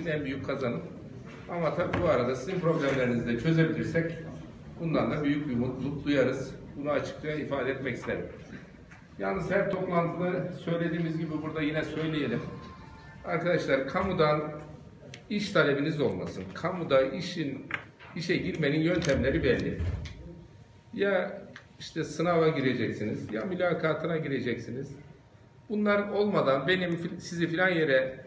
için en büyük kazanım. Ama tabii bu arada sizin problemlerinizi de çözebilirsek bundan da büyük bir mutluluk duyarız. Bunu açıkça ifade etmek isterim. Yalnız her toplantıda söylediğimiz gibi burada yine söyleyelim. Arkadaşlar, kamudan iş talebiniz olmasın. Kamuda işe girmenin yöntemleri belli. Ya işte sınava gireceksiniz, ya mülakatına gireceksiniz. Bunlar olmadan benim sizi filan yere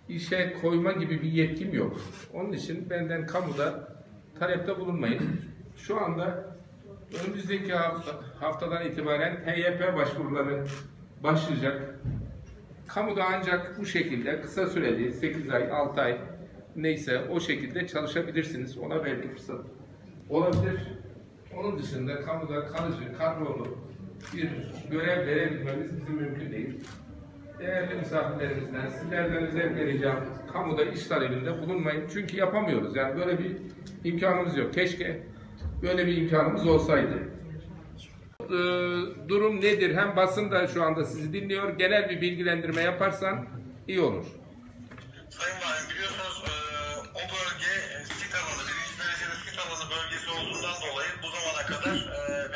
işe koyma gibi bir yetkim yok. Onun için benden kamuda talepte bulunmayın. Şu anda önümüzdeki haftadan itibaren TYP başvuruları başlayacak. Kamuda ancak bu şekilde kısa süreli 8 ay, 6 ay neyse o şekilde çalışabilirsiniz. Ona belki fırsat olabilir. Onun dışında kamuda kalıcı, kadrolu bir görev verebilmemiz bizim mümkün değil. Değerli misafirlerimizden, sizlerden özel vereceğim kamuda iş talebinde bulunmayın. Çünkü yapamıyoruz. Yani böyle bir imkanımız yok. Keşke böyle bir imkanımız olsaydı. Durum nedir? Hem basın da şu anda sizi dinliyor. Genel bir bilgilendirme yaparsan iyi olur. Sayın Valim, biliyorsunuz o bölge sit alanı, birinci derecede sit alanı bölgesi olduğundan dolayı bu zamana kadar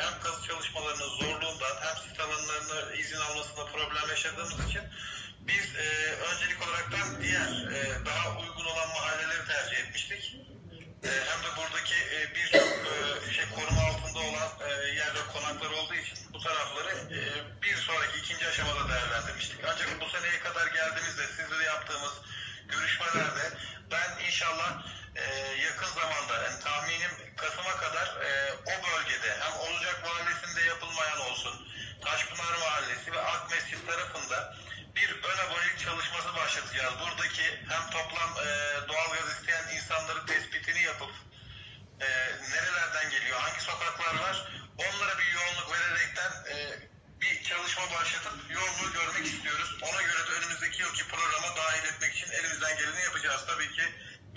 hem kazı çalışmalarının zorluğundan hem sit alanlarını izin almasında problem yaşadığımız için biz öncelik olaraktan diğer daha uygun olan mahalleleri tercih etmiştik. Hem de buradaki birçok koruma altında olan yer ve konaklar olduğu için bu tarafları bir sonraki ikinci aşamada değerlendirmiştik. Ancak bu seneye kadar geldiğimizde sizle yaptığımız görüşmelerde ben inşallah yakın zamanda, yani tahminim Kasım'a kadar o bölgede hem Olacak Mahallesi'nde yapılmayan olsun, Taşpınar Mahallesi ve Akmescit tarafında bir ön abonelik çalışması başlatacağız. Buradaki hem toplam doğalgaz isteyen insanları tespitini yapıp nerelerden geliyor, hangi sokaklar var, onlara bir yoğunluk vererekten bir çalışma başlatıp yoğunluğu görmek istiyoruz. Ona göre de önümüzdeki yılki programa dahil etmek için elimizden geleni yapacağız. Tabii ki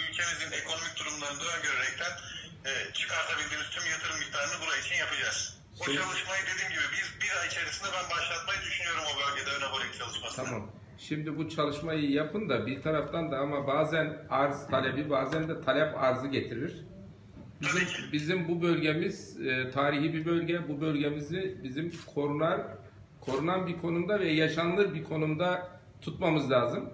ülkemizin ekonomik durumlarını da öngörerekten çıkartabildiğimiz tüm yatırım miktarını buraya için yapacağız. O çalışmayı dediğim gibi biz bir ay içerisinde ben başlatmayı düşünüyorum o bölgede ön abonelik çalışmasını. Tamam. Şimdi bu çalışmayı yapın da bir taraftan da ama bazen arz talebi, bazen de talep arzı getirir. Bizim bu bölgemiz tarihi bir bölge. Bu bölgemizi bizim korunan bir konumda ve yaşanılır bir konumda tutmamız lazım.